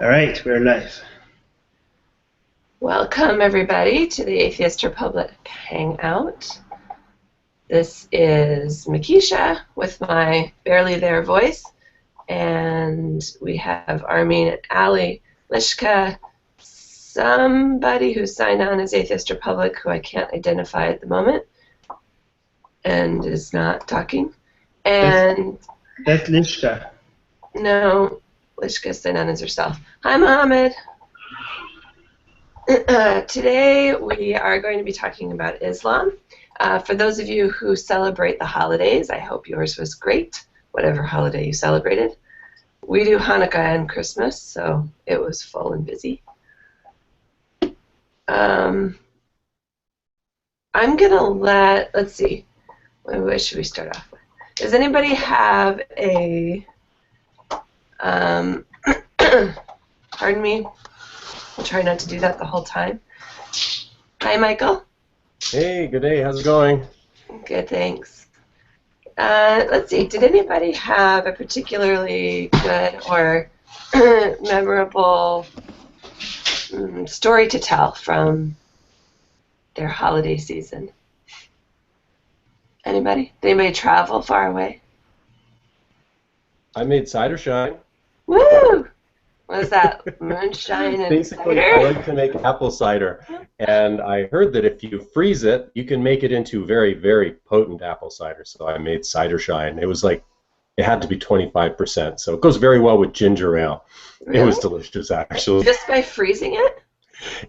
All right, we're live. Welcome, everybody, to the Atheist Republic Hangout. This is Makisha with my barely there voice, and we have Armin and Ali, Lishka, somebody who signed on as Atheist Republic who I can't identify at the moment and is not talking. And That's Lishka. No, Lishka signed on as herself. Hi, Mohammed. Today we are going to be talking about Islam. For those of you who celebrate the holidays, I hope yours was great, whatever holiday you celebrated. We do Hanukkah and Christmas, so it was full and busy. I'm going to let's see, what should we start off with? Does anybody have a, pardon me, I'll try not to do that the whole time. Hi, Michael. Hey, good day. How's it going? Good, thanks. Let's see. Did anybody have a particularly good or memorable story to tell from their holiday season? Anybody? Did anybody travel far away? I made cider shine. Woo! What is that? Moonshine and Basically, cider? I like to make apple cider, and I heard that if you freeze it, you can make it into very, very potent apple cider. So I made cider shine. It was like, it had to be 25%, so it goes very well with ginger ale. Really? It was delicious, actually. Just by freezing it?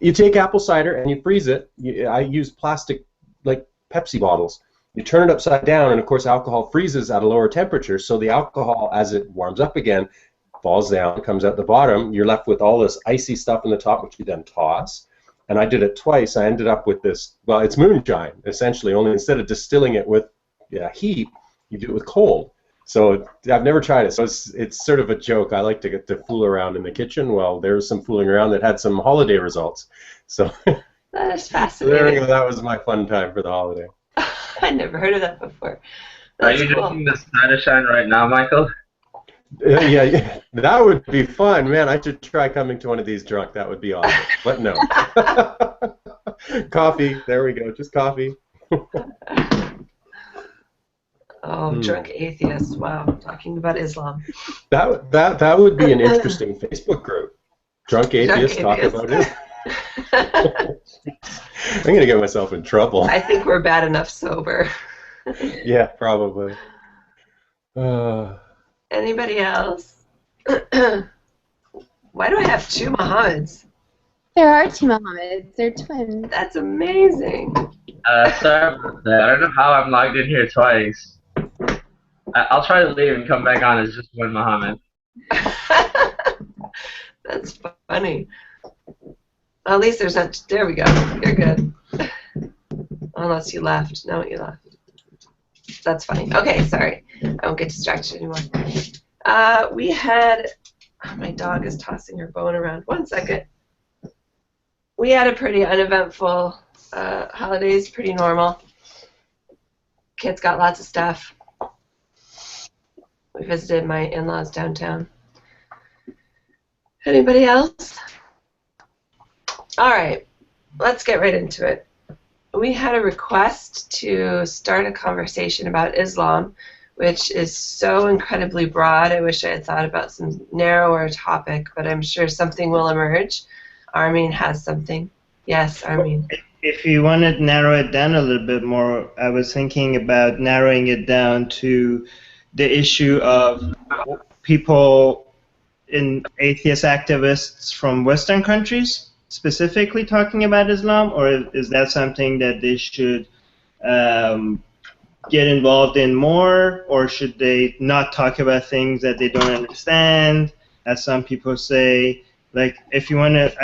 You take apple cider and you freeze it. I use plastic, like Pepsi bottles. You turn it upside down, and of course, alcohol freezes at a lower temperature, so the alcohol, as it warms up again, falls down, comes out the bottom. You're left with all this icy stuff in the top, which you then toss. And I did it twice. I ended up with this, well, it's moonshine, essentially, only instead of distilling it with heat, you do it with cold. So I've never tried it, so it's sort of a joke. I like to get to fool around in the kitchen. Well, there was some fooling around that had some holiday results. So That is fascinating. there we go. That was my fun time for the holiday. I'd never heard of that before. Are That's you cool. drinking the cider shine right now, Michael? Yeah, that would be fun, man. I should try coming to one of these drunk. That would be awesome. But no. Coffee. There we go. Just coffee. Oh, drunk atheists. Wow, talking about Islam. That would be an interesting Facebook group. Drunk atheists talk about it. I'm gonna get myself in trouble. I think we're bad enough sober. Yeah, probably. Anybody else? Why do I have two Mohammeds? There are two Mohammeds. They're twins. That's amazing. Sorry about that. I don't know how I'm logged in here twice. I'll try to leave and come back on as just one Mohammed. That's funny. At least there's not. There we go. You're good. Unless you left. No, you left. That's funny. Okay, sorry. I won't get distracted anymore. We had. Oh, my dog is tossing her bone around. 1 second. We had a pretty uneventful holidays, pretty normal. Kids got lots of stuff. We visited my in-laws downtown. Anybody else? All right, let's get right into it. We had a request to start a conversation about Islam, which is so incredibly broad. I wish I had thought about some narrower topic, but I'm sure something will emerge. Armin has something. Yes, Armin. If you want to narrow it down a little bit more, I was thinking about narrowing it down to the issue of people in atheist activists from Western countries specifically talking about Islam, or is that something that they should get involved in more, or should they not talk about things that they don't understand, as some people say? Like, if you wanted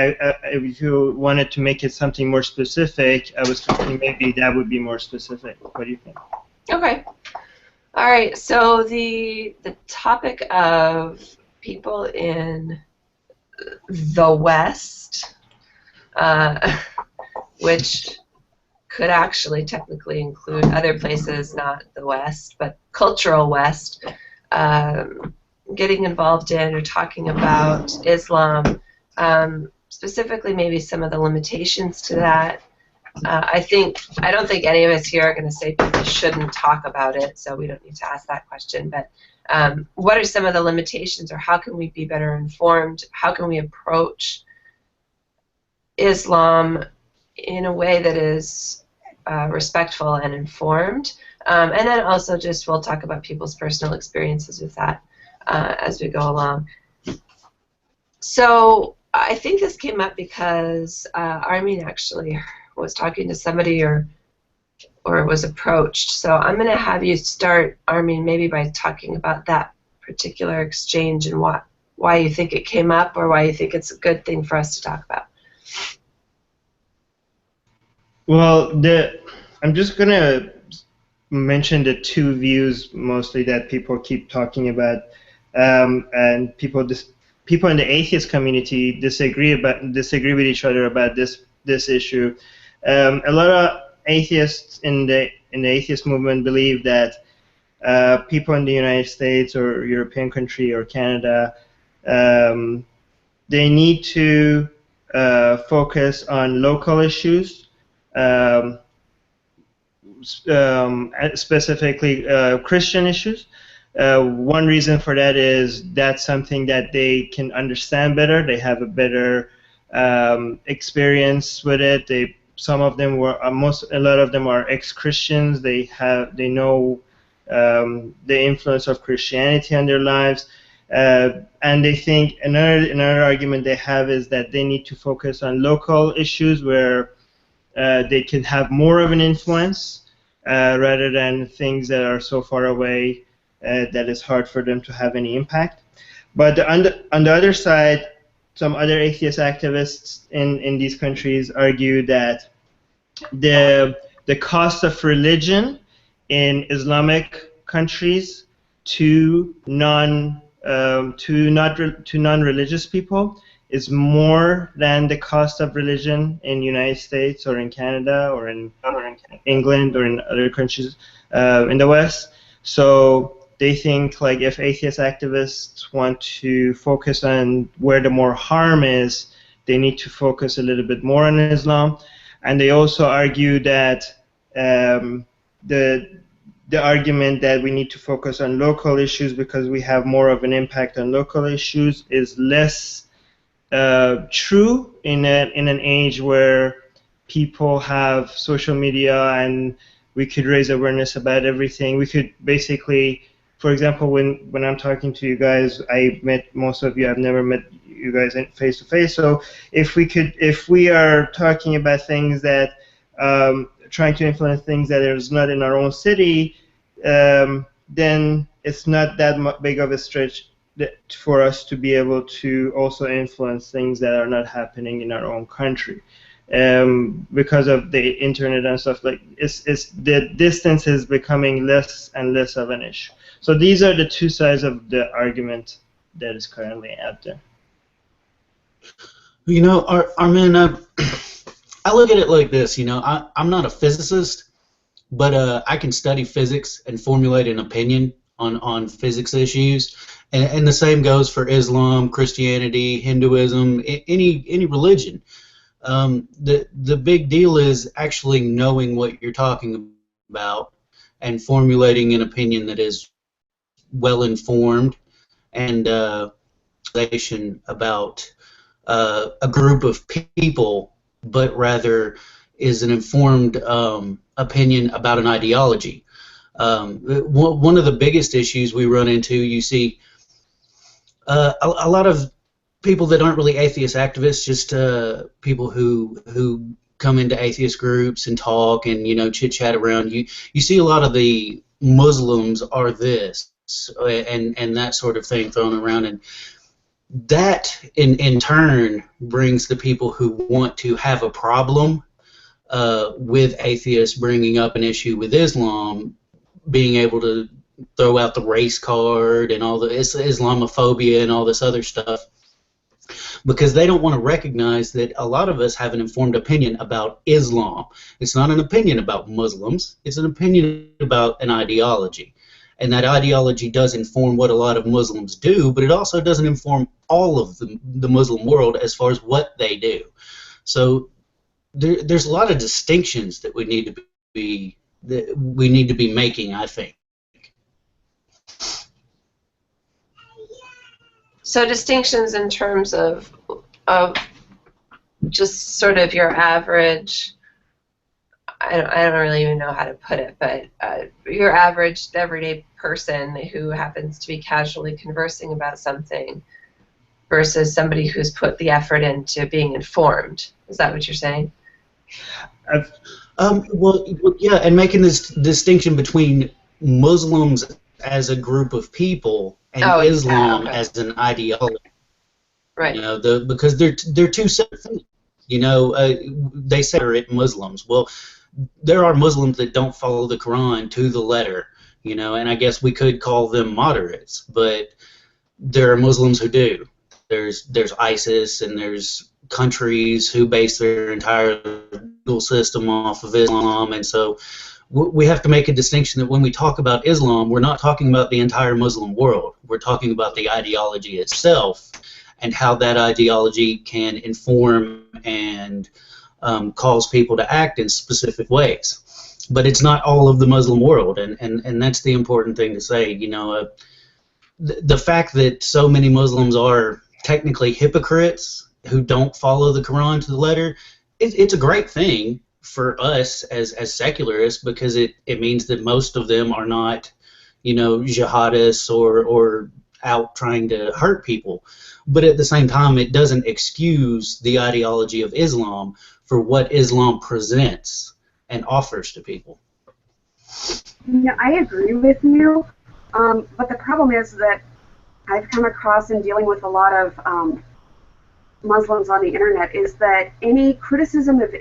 to make it something more specific, I was thinking maybe that would be more specific. What do you think? Okay. All right. So the topic of people in the West, which could actually technically include other places, not the West, but cultural West, getting involved in or talking about Islam, specifically maybe some of the limitations to that. I don't think any of us here are going to say people shouldn't talk about it, so we don't need to ask that question. But what are some of the limitations, or how can we be better informed? How can we approach Islam in a way that is respectful and informed? And then also just we'll talk about people's personal experiences with that as we go along. So I think this came up because Armin actually was talking to somebody or was approached. So I'm going to have you start, Armin, maybe by talking about that particular exchange and why you think it came up, or why you think it's a good thing for us to talk about. Well, I'm just going to mention the two views mostly that people keep talking about, and people in the atheist community disagree with each other about this issue. A lot of atheists in the atheist movement believe that people in the United States or European country or Canada, they need to focus on local issues, specifically Christian issues. One reason for that is that's something that they can understand better. They have a better experience with it. A lot of them are ex-Christians. They know the influence of Christianity on their lives, and they think another argument they have is that they need to focus on local issues where they can have more of an influence rather than things that are so far away that it's hard for them to have any impact. But on the other side, some other atheist activists in these countries argue that the cost of religion in Islamic countries to non-religious people is more than the cost of religion in the United States or in Canada or in England or in other countries in the West. So they think, like, if atheist activists want to focus on where the more harm is, they need to focus a little bit more on Islam. And they also argue that the argument that we need to focus on local issues because we have more of an impact on local issues is less true in an age where people have social media and we could raise awareness about everything. We could basically, for example, when I'm talking to you guys, I met most of you. I've never met you guys face to face. So if we are talking about things that trying to influence things that is not in our own city, then it's not that big of a stretch for us to be able to also influence things that are not happening in our own country, because of the internet and stuff. Like the distance is becoming less and less of an issue. So these are the two sides of the argument that is currently out there. You know, Armin, I look at it like this. You know, I'm not a physicist, but I can study physics and formulate an opinion on physics issues, and the same goes for Islam, Christianity, Hinduism, any religion. The big deal is actually knowing what you're talking about and formulating an opinion that is well informed and about a group of people, but rather is an informed opinion about an ideology. One of the biggest issues we run into, you see a lot of people that aren't really atheist activists, just people who come into atheist groups and talk and, you know, chit-chat around. You see a lot of the Muslims are this and that sort of thing thrown around, and that in turn brings the people who want to have a problem with atheists bringing up an issue with Islam, being able to throw out the race card and all the Islamophobia and all this other stuff, because they don't want to recognize that a lot of us have an informed opinion about Islam. It's not an opinion about Muslims. It's an opinion about an ideology. And that ideology does inform what a lot of Muslims do, but it also doesn't inform all of the Muslim world as far as what they do. So there's a lot of distinctions that we need to be making, I think. So distinctions in terms of just sort of your average, I don't really even know how to put it, but your average everyday person who happens to be casually conversing about something versus somebody who's put the effort into being informed. Is that what you're saying? Well, yeah, and making this distinction between Muslims as a group of people and Islam as an ideology. Right. You know, because they're two separate things. You know, they separate Muslims. Well, there are Muslims that don't follow the Quran to the letter, you know, and I guess we could call them moderates, but there are Muslims who do. There's ISIS, and there's countries who base their entire legal system off of Islam, and so we have to make a distinction that when we talk about Islam, we're not talking about the entire Muslim world. We're talking about the ideology itself and how that ideology can inform and cause people to act in specific ways. But it's not all of the Muslim world, and that's the important thing to say. You know, the fact that so many Muslims are technically hypocrites who don't follow the Quran to the letter, it's a great thing for us as secularists, because it means that most of them are not, you know, jihadists or out trying to hurt people. But at the same time, it doesn't excuse the ideology of Islam for what Islam presents and offers to people. Yeah, I agree with you, but the problem is that I've come across in dealing with a lot of Muslims on the internet is that any criticism of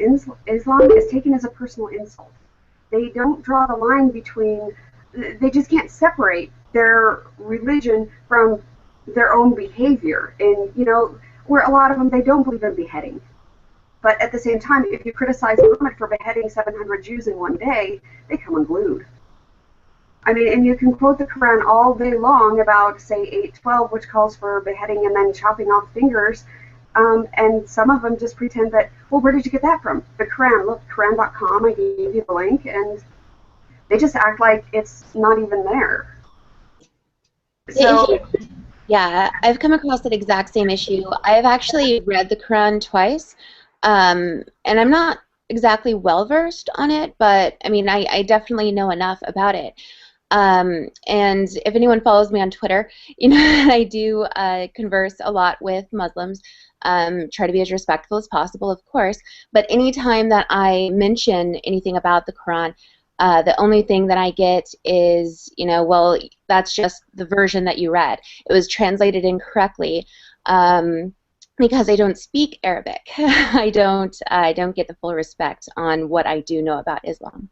Islam is taken as a personal insult. They don't draw the line between, they just can't separate their religion from their own behavior. And, you know, where a lot of them, they don't believe in beheading. But at the same time, if you criticize Muhammad for beheading 700 Jews in one day, they come unglued. I mean, and you can quote the Quran all day long about, say, 8:12, which calls for beheading and then chopping off fingers. And some of them just pretend that, well, where did you get that from? The Quran. Look, Quran.com, I gave you the link, and they just act like it's not even there. So, yeah, I've come across that exact same issue. I've actually read the Quran twice, and I'm not exactly well-versed on it, but, I mean, I definitely know enough about it. And if anyone follows me on Twitter, you know, I do converse a lot with Muslims, try to be as respectful as possible, of course, but anytime that I mention anything about the Quran, the only thing that I get is, you know, well, that's just the version that you read. It was translated incorrectly because I don't speak Arabic. I don't get the full respect on what I do know about Islam.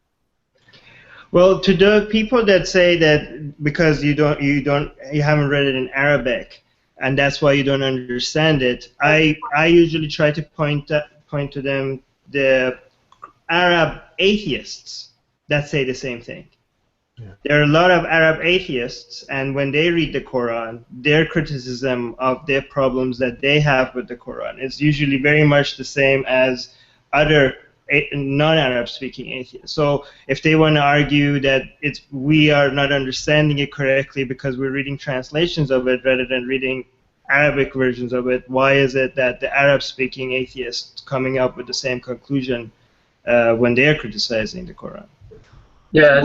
Well, to the people that say that because you haven't read it in Arabic, and that's why you don't understand it, I usually try to point to them the Arab atheists that say the same thing. Yeah. There are a lot of Arab atheists, and when they read the Quran, their criticism of their problems that they have with the Quran is usually very much the same as other non-Arab speaking atheists. So if they want to argue that we are not understanding it correctly because we're reading translations of it rather than reading Arabic versions of it, why is it that the Arab speaking atheists coming up with the same conclusion when they're criticizing the Quran? Yeah,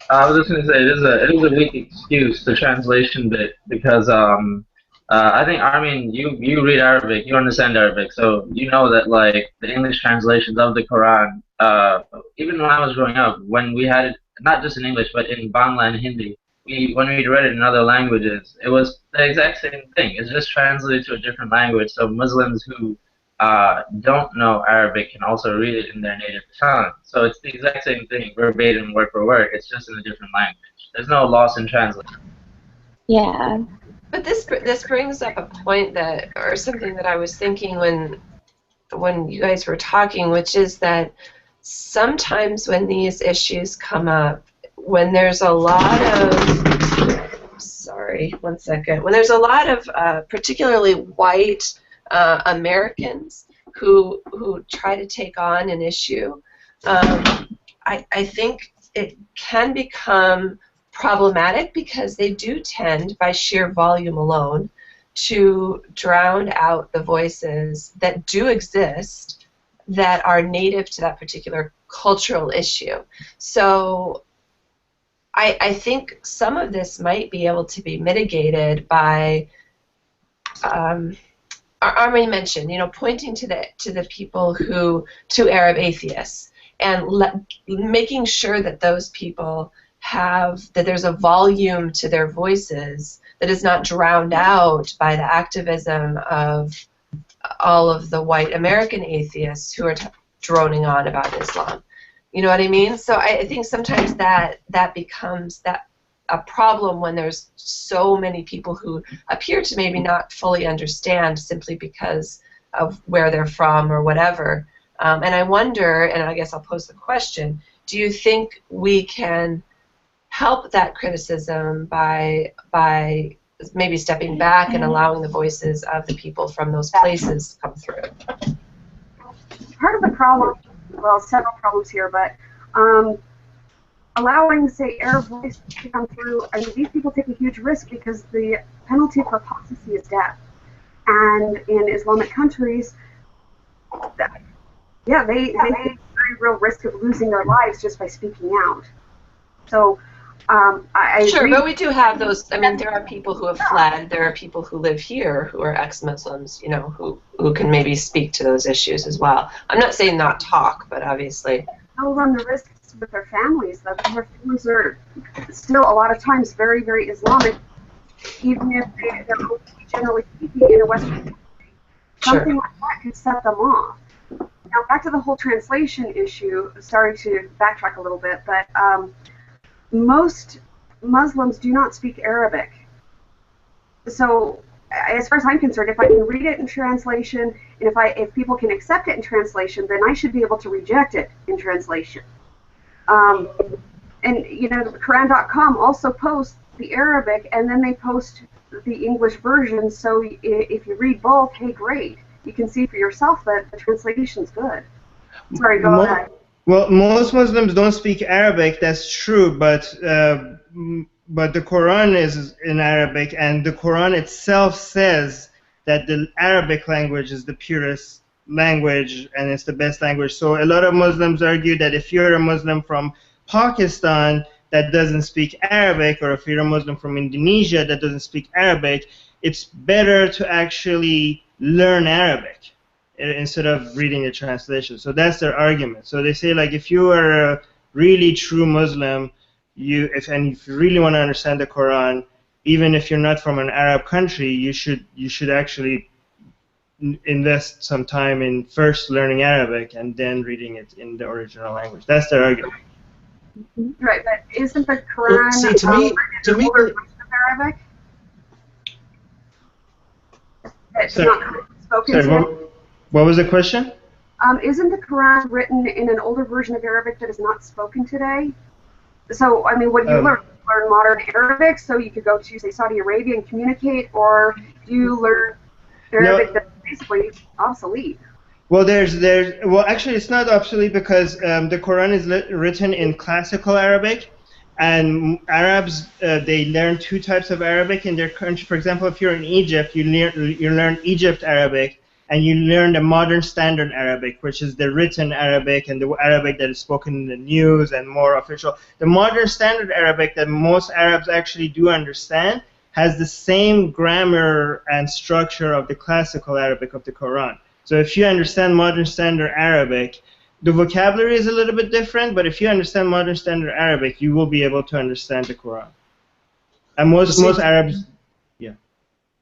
I was just going to say it is a weak excuse, the translation bit, because I think, Armin, you read Arabic, you understand Arabic, so you know that, like, the English translations of the Quran, even when I was growing up, when we had it, not just in English, but in Bangla and Hindi, when we read it in other languages, it was the exact same thing. It's just translated to a different language, so Muslims who don't know Arabic can also read it in their native tongue. So it's the exact same thing, verbatim, word for word. It's just in a different language. There's no loss in translation. Yeah. But this brings up a point or something that I was thinking when you guys were talking, which is that sometimes when these issues come up, when there's a lot of, sorry, one second, when there's a lot of particularly white Americans who try to take on an issue, I think it can become problematic because they do tend, by sheer volume alone, to drown out the voices that do exist that are native to that particular cultural issue. So I think some of this might be able to be mitigated by, Armin mentioned, pointing to the people to Arab atheists, and making sure that those people that there's a volume to their voices that is not drowned out by the activism of all of the white American atheists who are droning on about Islam. You know what I mean? So I think sometimes that becomes a problem when there's so many people who appear to maybe not fully understand simply because of where they're from or whatever. And I wonder, and I guess I'll pose the question, do you think we can help that criticism by maybe stepping back and allowing the voices of the people from those places to come through? Part of the problem, well, several problems here, but allowing, say, Arab voices to come through, I mean, these people take a huge risk because the penalty for apostasy is death. And in Islamic countries, yeah, they take a very real risk of losing their lives just by speaking out. So I sure, agree. but we do have those. I mean, there are people who have fled. There are people who live here who are ex-Muslims, who can maybe speak to those issues as well. I'm not saying not talk, but obviously. They'll run the risks with their families, though. Their families are still a lot of times very, very Islamic, even if they're generally speaking in a Western country. Something like that could set them off. Now, back to the whole translation issue. Sorry to backtrack a little bit, but most Muslims do not speak Arabic. So, as far as I'm concerned, if I can read it in translation, and if people can accept it in translation, then I should be able to reject it in translation. And Quran.com also posts the Arabic, and then they post the English version. So if you read both, hey, great. You can see for yourself that the translation's good. Sorry, go ahead. Well, most Muslims don't speak Arabic. That's true, but the Quran is in Arabic, and the Quran itself says that the Arabic language is the purest language and it's the best language. So a lot of Muslims argue that if you're a Muslim from Pakistan that doesn't speak Arabic, or if you're a Muslim from Indonesia that doesn't speak Arabic, it's better to actually learn Arabic instead of reading a translation. So that's their argument. So they say, like, if you are a really true Muslim, if you really want to understand the Quran, even if you're not from an Arab country, you should actually invest some time in first learning Arabic and then reading it in the original language. That's their argument. Right, but isn't the Quran to me, Arabic? It's not spoken today. What was the question? Isn't the Quran written in an older version of Arabic that is not spoken today? So, I mean, what do you learn? Learn modern Arabic so you could go to, say, Saudi Arabia and communicate, or do you learn Arabic that's basically obsolete? Well, well, actually, it's not obsolete because the Quran is written in classical Arabic, and Arabs they learn two types of Arabic in their country. For example, if you're in Egypt, you learn Egypt Arabic, and you learn the modern standard Arabic, which is the written Arabic and the Arabic that is spoken in the news and more official. The modern standard Arabic that most Arabs actually do understand has the same grammar and structure of the classical Arabic of the Quran. So if you understand modern standard Arabic, the vocabulary is a little bit different, but if you understand modern standard Arabic, you will be able to understand the Quran. And most Arabs...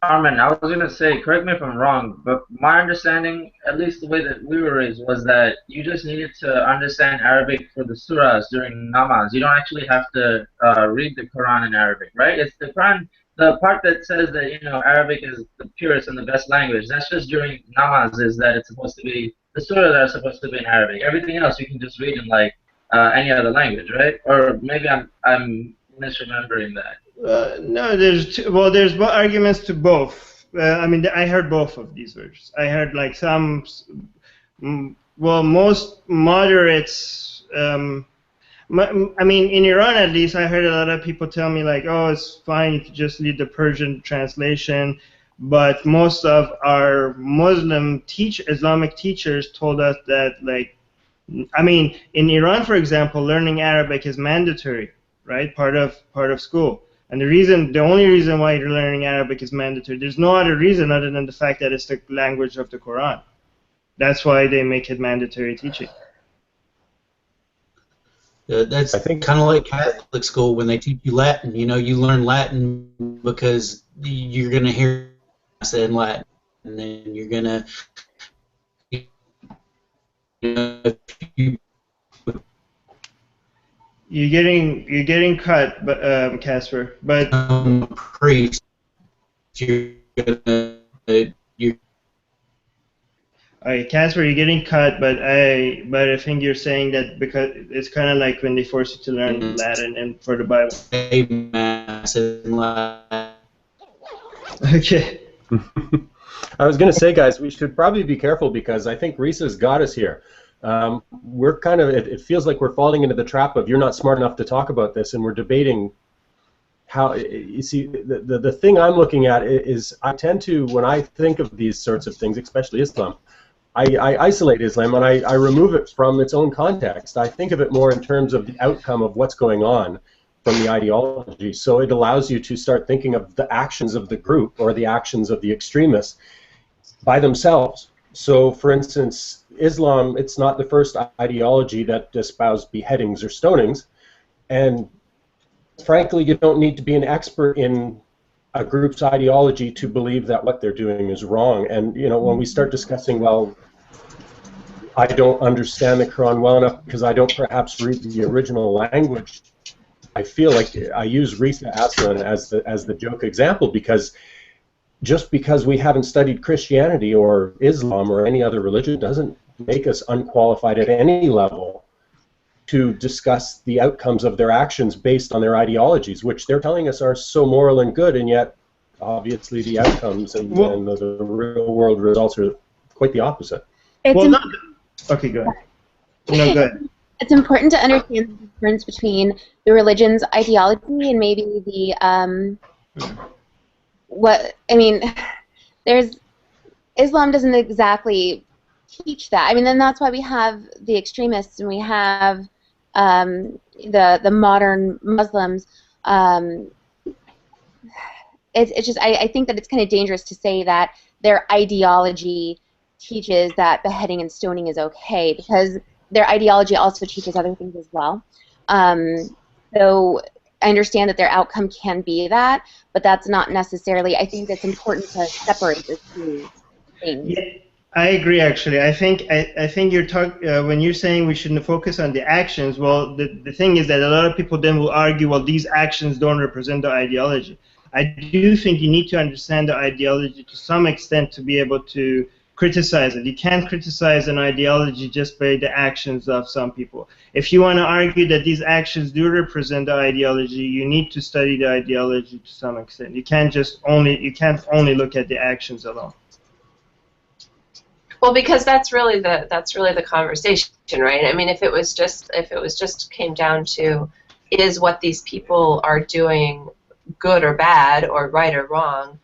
Armin, I was going to say, correct me if I'm wrong, but my understanding, at least the way that we were raised, was that you just needed to understand Arabic for the surahs during namaz. You don't actually have to read the Quran in Arabic, right? It's the Quran, the part that says that, Arabic is the purest and the best language. That's just during namaz, is that it's supposed to be, the surahs are supposed to be in Arabic. Everything else you can just read in, like, any other language, right? Or maybe I'm misremembering that. No, there's arguments to both. I mean, I heard both of these versions. I heard like some, most moderates. I mean, in Iran at least, I heard a lot of people tell me like, oh, it's fine if you just read the Persian translation. But most of our Islamic teachers told us that, like, I mean, in Iran, for example, learning Arabic is mandatory, right? Part of school. And the only reason why you're learning Arabic is mandatory. There's no other reason other than the fact that it's the language of the Quran. That's why they make it mandatory teaching. That's kind of like Catholic school when they teach you Latin. You know, you learn Latin because you're going to hear in Latin, and then you're going to. You're getting cut, but Casper. But priest, you're all right, Casper, you're getting cut, but I think you're saying that because it's kind of like when they force you to learn Latin and for the Bible. Mass in Latin. Okay. I was going to say, guys, we should probably be careful because I think Risa's got us here. We're kind of, it feels like we're falling into the trap of you're not smart enough to talk about this, and we're debating how, you see, the thing I'm looking at is I tend to, when I think of these sorts of things, especially Islam, I isolate Islam and I remove it from its own context. I think of it more in terms of the outcome of what's going on from the ideology. So it allows you to start thinking of the actions of the group or the actions of the extremists by themselves. So, for instance, Islam, it's not the first ideology that espoused beheadings or stonings, and frankly, you don't need to be an expert in a group's ideology to believe that what they're doing is wrong. And, you know, when we start discussing, well, I don't understand the Quran well enough because I don't perhaps read the original language, I feel like I use Risa Aslan as the joke example, because just because we haven't studied Christianity or Islam or any other religion doesn't make us unqualified at any level to discuss the outcomes of their actions based on their ideologies, which they're telling us are so moral and good, and yet obviously the outcomes and the real world results are quite the opposite. Okay, go ahead. No, go ahead. It's important to understand the difference between the religion's ideology and maybe the Islam doesn't exactly teach that. I mean, then that's why we have the extremists and we have the modern Muslims. It's just I think that it's kind of dangerous to say that their ideology teaches that beheading and stoning is okay, because their ideology also teaches other things as well. So I understand that their outcome can be that, but that's not necessarily. I think it's important to separate those two things. Yeah, I agree. Actually, I think you're when you're saying we shouldn't focus on the actions. Well, the thing is that a lot of people then will argue, well, these actions don't represent the ideology. I do think you need to understand the ideology to some extent to be able to criticize it. You can't criticize an ideology just by the actions of some people. If you want to argue that these actions do represent the ideology, you need to study the ideology to some extent. You can't only look at the actions alone. Well, because that's really the conversation, right? I mean, if it was just came down to, is what these people are doing good or bad or right or wrong,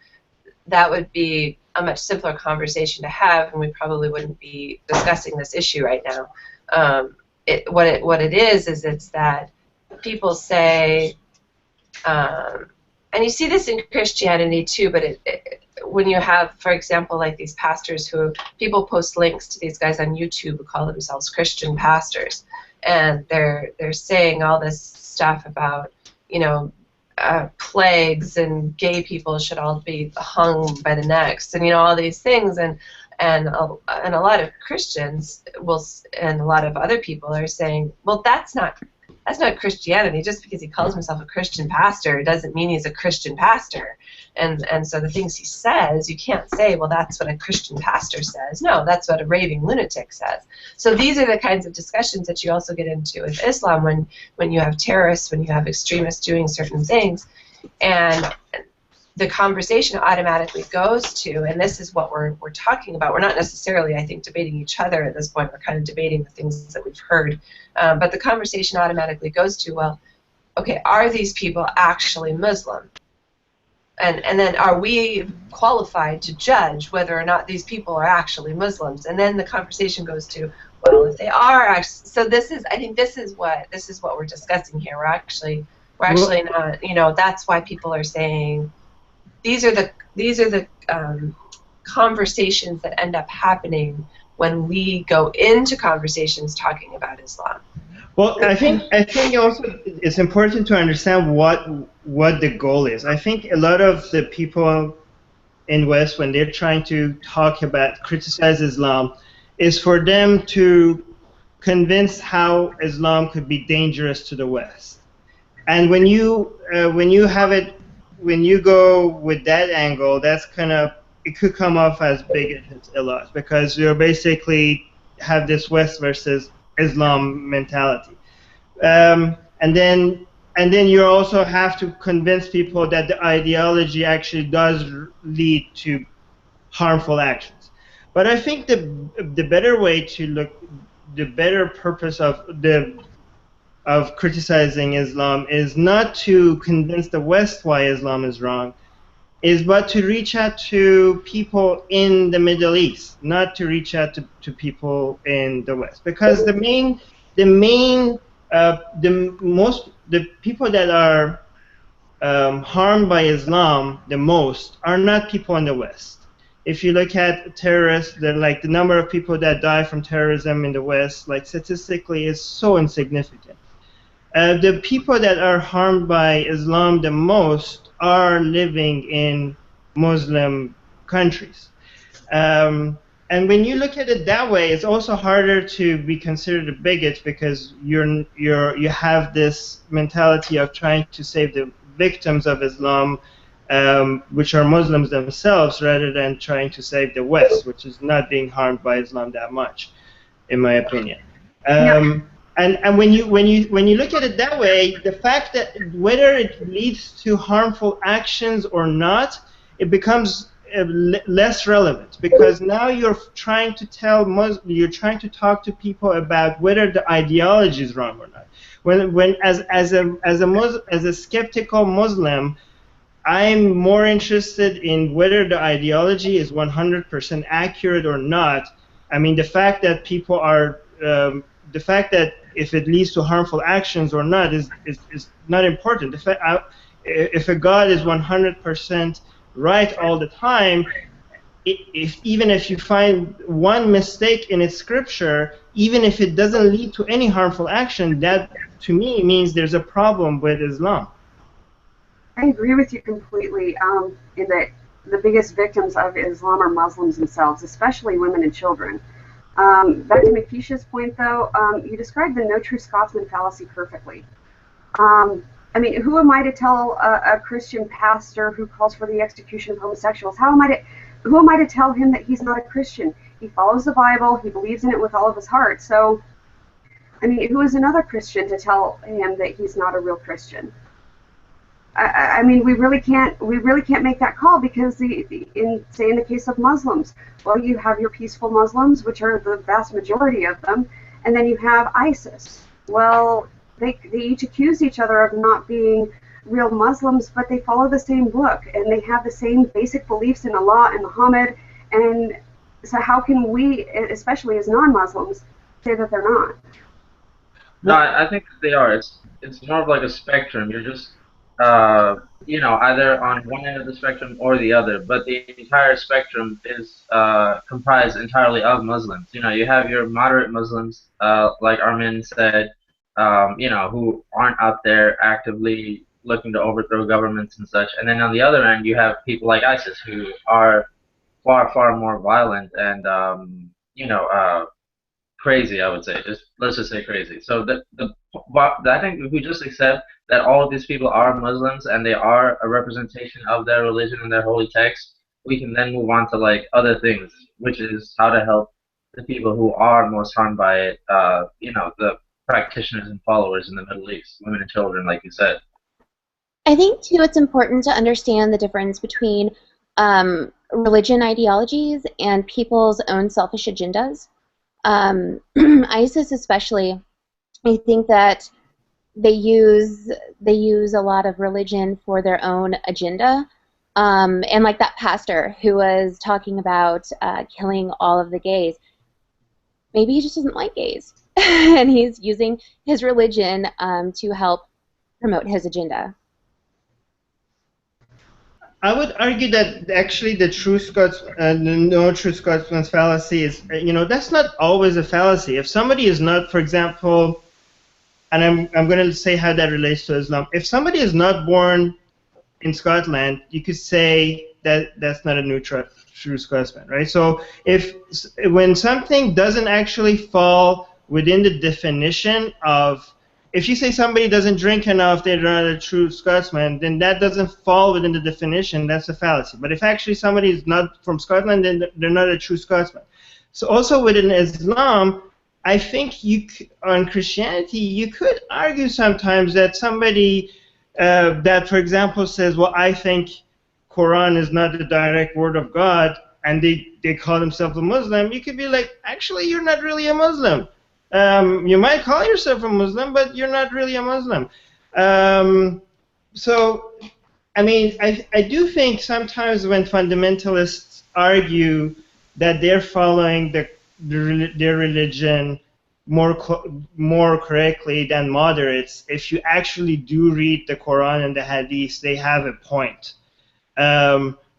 that would be a much simpler conversation to have, and we probably wouldn't be discussing this issue right now. What it is it's that people say, and you see this in Christianity too, but when you have, for example, like these pastors who people post links to these guys on YouTube who call themselves Christian pastors, and they're saying all this stuff about, you know, plagues and gay people should all be hung by the necks, and you know, all these things, and a lot of Christians will, and a lot of other people are saying, well, that's not that's not Christianity. Just because he calls himself a Christian pastor doesn't mean he's a Christian pastor. And so the things he says, you can't say, well, that's what a Christian pastor says. No, that's what a raving lunatic says. So these are the kinds of discussions that you also get into with Islam when you have terrorists, when you have extremists doing certain things. And the conversation automatically goes to, and this is what we're talking about. We're not necessarily, I think, debating each other at this point. We're kind of debating the things that we've heard. But the conversation automatically goes to, well, okay, are these people actually Muslim? And then are we qualified to judge whether or not these people are actually Muslims? And then the conversation goes to, well, if they are, so this is, I think this is what we're discussing here. We're actually not, you know, that's why people are saying, these are the conversations that end up happening when we go into conversations talking about Islam. Well, I think also it's important to understand what the goal is. I think a lot of the people in West, when they're trying to talk about, criticize Islam, is for them to convince how Islam could be dangerous to the West. And when you go with that angle, that's kind of, it could come off as bigoted a lot, because you're basically have this West versus Islam mentality, and then you also have to convince people that the ideology actually does lead to harmful actions. But I think the better way to look, the better purpose of criticizing Islam is not to convince the West why Islam is wrong, but to reach out to people in the Middle East, not to reach out to people in the West, because the people that are harmed by Islam the most are not people in the West. If you look at terrorists, the number of people that die from terrorism in the West, like statistically, is so insignificant. The people that are harmed by Islam the most are living in Muslim countries. And when you look at it that way, it's also harder to be considered a bigot, because you have this mentality of trying to save the victims of Islam, which are Muslims themselves, rather than trying to save the West, which is not being harmed by Islam that much, in my opinion. And when you look at it that way, the fact that whether it leads to harmful actions or not, it becomes less relevant, because now you're trying to talk to people about whether the ideology is wrong or not. When as a skeptical Muslim, I'm more interested in whether the ideology is 100% accurate or not. I mean, the fact that people are the fact that if it leads to harmful actions or not is not important. If a God is 100% right all the time, even if you find one mistake in its scripture, even if it doesn't lead to any harmful action, that to me means there's a problem with Islam. I agree with you completely in that the biggest victims of Islam are Muslims themselves, especially women and children. Back to Makisha's point, though, you described the no true Scotsman fallacy perfectly. I mean, who am I to tell a Christian pastor who calls for the execution of homosexuals? Who am I to tell him that he's not a Christian? He follows the Bible. He believes in it with all of his heart. So, I mean, who is another Christian to tell him that he's not a real Christian? I mean, we really can't make that call, because in the case of Muslims, well, you have your peaceful Muslims, which are the vast majority of them, and then you have ISIS. Well, they each accuse each other of not being real Muslims, but they follow the same book, and they have the same basic beliefs in Allah and Muhammad, and so how can we, especially as non-Muslims, say that they're not? No, I think they are. It's more of like a spectrum. You're just you know, either on one end of the spectrum or the other, but the entire spectrum is comprised entirely of Muslims. You know, you have your moderate Muslims, like Armin said, you know, who aren't out there actively looking to overthrow governments and such, and then on the other end, you have people like ISIS, who are far, far more violent and, you know, crazy, I would say. Let's just say crazy. So the but I think if we just accept that all of these people are Muslims and they are a representation of their religion and their holy text, we can then move on to like other things, which is how to help the people who are most harmed by it. The practitioners and followers in the Middle East, women and children, like you said. I think, too, it's important to understand the difference between religion ideologies and people's own selfish agendas. ISIS especially, I think that they use a lot of religion for their own agenda. And like that pastor who was talking about killing all of the gays, maybe he just doesn't like gays. And he's using his religion to help promote his agenda. I would argue that actually the no true Scotsman's fallacy is, that's not always a fallacy. If somebody is not, for example, and I'm going to say how that relates to Islam. If somebody is not born in Scotland, you could say that that's not a true Scotsman, right? So when something doesn't actually fall within the definition of, if you say somebody doesn't drink enough, they're not a true Scotsman, then that doesn't fall within the definition, that's a fallacy. But if actually somebody is not from Scotland, then they're not a true Scotsman. So also within Islam, I think on Christianity, you could argue sometimes that somebody that, for example, says, well, I think Quran is not the direct word of God, and they call themselves a Muslim, you could be like, actually, you're not really a Muslim. You might call yourself a Muslim, but you're not really a Muslim. So, I mean, I do think sometimes when fundamentalists argue that they're following their religion more correctly than moderates, if you actually do read the Quran and the Hadith, they have a point.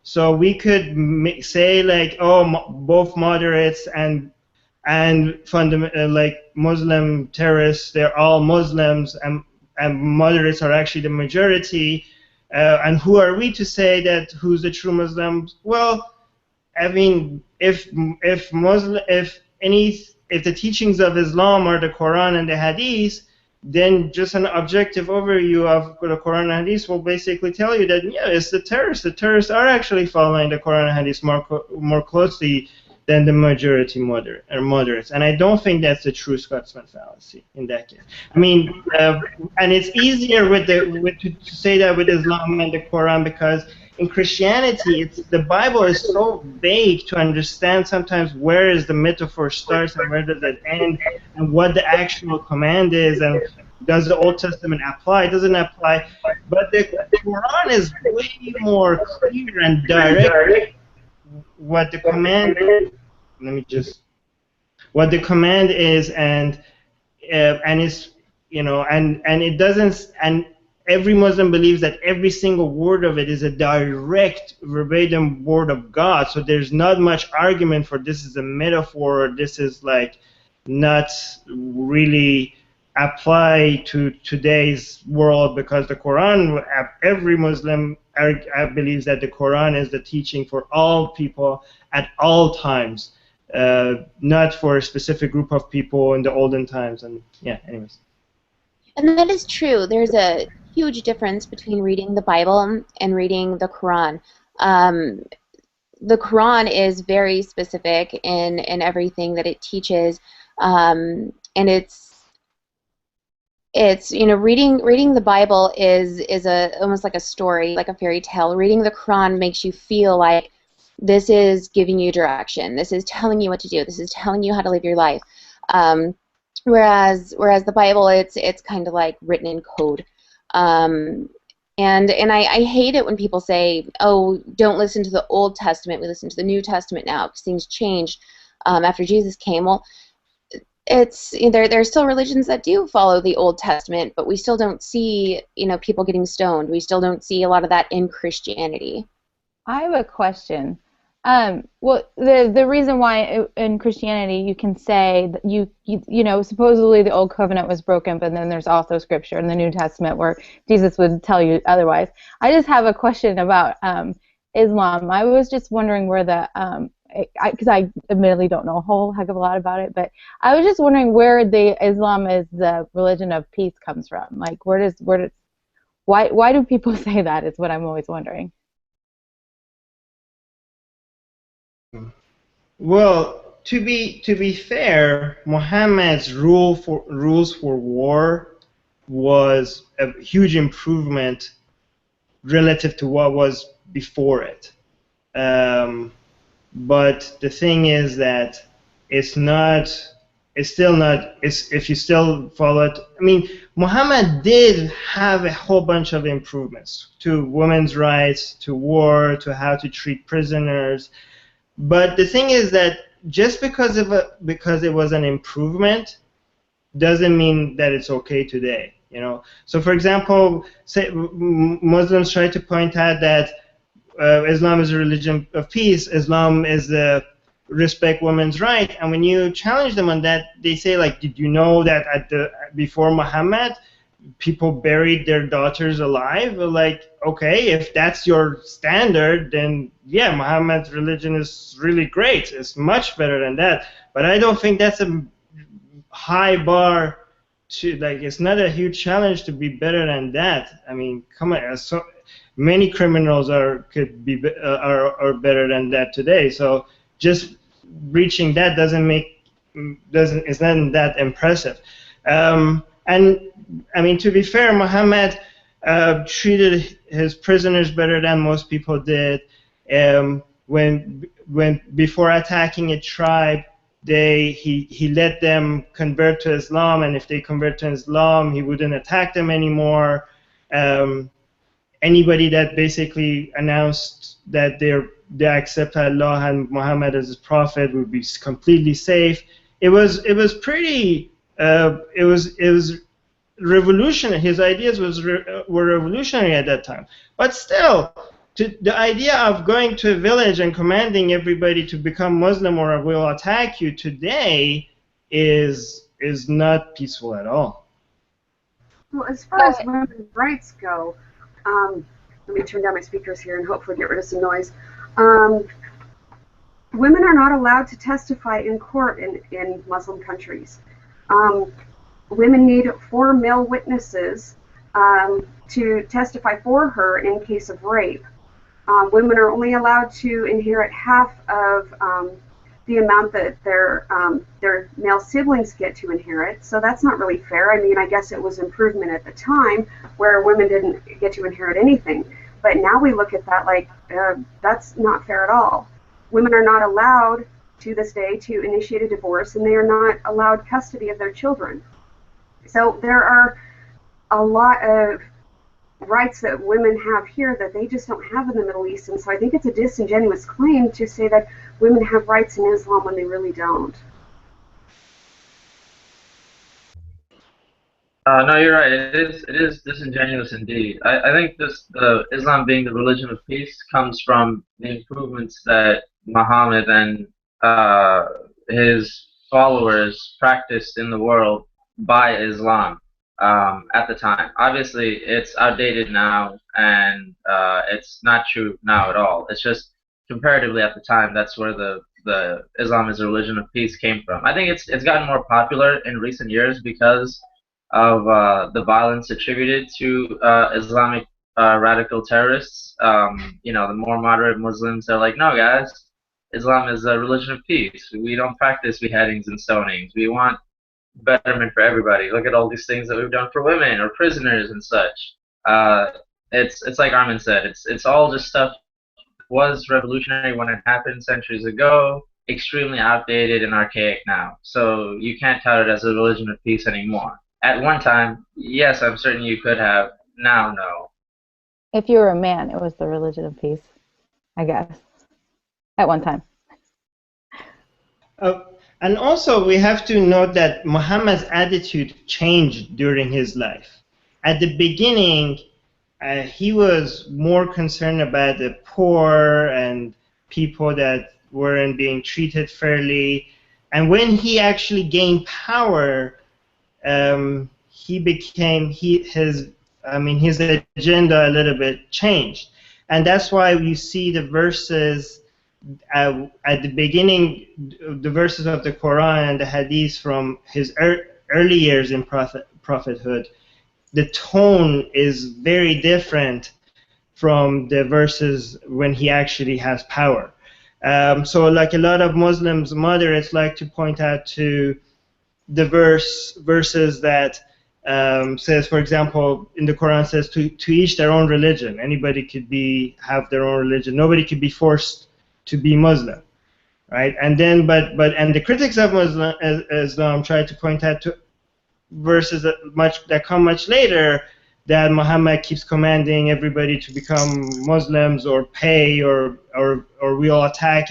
So we could say like, oh, both moderates and like Muslim terrorists, they're all Muslims, and moderates are actually the majority. And who are we to say that who's the true Muslim? Well, I mean, if the teachings of Islam are the Quran and the Hadith, then just an objective overview of the Quran and Hadith will basically tell you that, yeah, it's the terrorists. The terrorists are actually following the Quran and Hadith more closely than the majority moderates. And I don't think that's the true Scotsman fallacy in that case. I mean, and it's easier to say that with Islam and the Quran, because in Christianity, the Bible is so vague to understand sometimes where is the metaphor starts and where does it end, and what the actual command is, and does the Old Testament apply, doesn't apply. But the Quran is way more clear and direct what the command is. What the command is, and it's, and it doesn't, and every Muslim believes that every single word of it is a direct verbatim word of God. So there's not much argument for this is a metaphor, or this is like not really apply to today's world, because the Quran, every Muslim believes that the Quran is the teaching for all people at all times, not for a specific group of people in the olden times. And yeah, anyways. And that is true. There's a huge difference between reading the Bible and reading the Quran. The Quran is very specific in everything that it teaches, and it's reading the Bible is almost like a story, like a fairy tale. Reading the Quran makes you feel like this is giving you direction. This is telling you what to do. This is telling you how to live your life. Whereas the Bible, it's kind of like written in code. And I hate it when people say, oh, don't listen to the Old Testament, we listen to the New Testament now because things changed after Jesus came. Well, there's still religions that do follow the Old Testament, but we still don't see people getting stoned. We still don't see a lot of that in Christianity. I have a question. Well, the reason why in Christianity you can say that you know supposedly the Old Covenant was broken, but then there's also Scripture in the New Testament where Jesus would tell you otherwise. I just have a question about Islam. I was just wondering where because I admittedly don't know a whole heck of a lot about it, but I was just wondering where the Islam is the religion of peace comes from. Like, why do people say that? Is what I'm always wondering. Well, to be fair, Muhammad's rules for war was a huge improvement relative to what was before it. But the thing is that if you still follow it, I mean, Muhammad did have a whole bunch of improvements to women's rights, to war, to how to treat prisoners. But the thing is that just because it was an improvement doesn't mean that it's okay today. You know. So, for example, say Muslims try to point out that Islam is a religion of peace. Islam is the respect women's rights. And when you challenge them on that, they say, like, did you know that before Muhammad, people buried their daughters alive? Like, okay, if that's your standard, then yeah, Muhammad's religion is really great. It's much better than that. But I don't think that's a high bar to, like, it's not a huge challenge to be better than that. I mean, come on, so many criminals are better than that today. So just reaching that is not that impressive. And I mean, to be fair, Muhammad treated his prisoners better than most people did. When before attacking a tribe, he let them convert to Islam, and if they convert to Islam, he wouldn't attack them anymore. Anybody that basically announced that they accept Allah and Muhammad as his prophet would be completely safe. It was pretty. It was revolutionary. His ideas were revolutionary at that time. But still, the idea of going to a village and commanding everybody to become Muslim or we'll attack you today is not peaceful at all. Well, as far as women's rights go, let me turn down my speakers here and hopefully get rid of some noise. Women are not allowed to testify in court in Muslim countries. Women need 4 male witnesses to testify for her in case of rape. Women are only allowed to inherit half of the amount that their male siblings get to inherit, so that's not really fair. I mean, I guess it was improvement at the time where women didn't get to inherit anything, but now we look at that like that's not fair at all. Women are not allowed to this day to initiate a divorce, and they are not allowed custody of their children. So there are a lot of rights that women have here that they just don't have in the Middle East, and so I think it's a disingenuous claim to say that women have rights in Islam when they really don't. No, you're right. It is disingenuous indeed. I think the Islam being the religion of peace comes from the improvements that Muhammad and his followers practiced in the world by Islam at the time. Obviously, it's outdated now, and it's not true now at all. It's just comparatively at the time, that's where the Islam is a religion of peace came from. I think it's gotten more popular in recent years because of the violence attributed to Islamic radical terrorists. You know, the more moderate Muslims are like, no, guys, Islam is a religion of peace. We don't practice beheadings and stonings. We want betterment for everybody. Look at all these things that we've done for women or prisoners and such. It's like Armin said. It's all just stuff that was revolutionary when it happened centuries ago, extremely outdated and archaic now. So you can't tout it as a religion of peace anymore. At one time, yes, I'm certain you could have. Now, no. If you were a man, it was the religion of peace, I guess, at one time. And also, we have to note that Muhammad's attitude changed during his life. At the beginning, he was more concerned about the poor and people that weren't being treated fairly. And when he actually gained power, he became his agenda a little bit changed, and that's why you see the verses at the beginning, the verses of the Quran and the Hadith from his early years in prophethood, the tone is very different from the verses when he actually has power. So like a lot of Muslims, moderates like to point out to the verses that says, for example, in the Quran says to each their own religion. Anybody could have their own religion. Nobody could be forced to be Muslim, right? And then, but the critics of Islam try to point out to verses that come much later, that Muhammad keeps commanding everybody to become Muslims or pay or we'll attack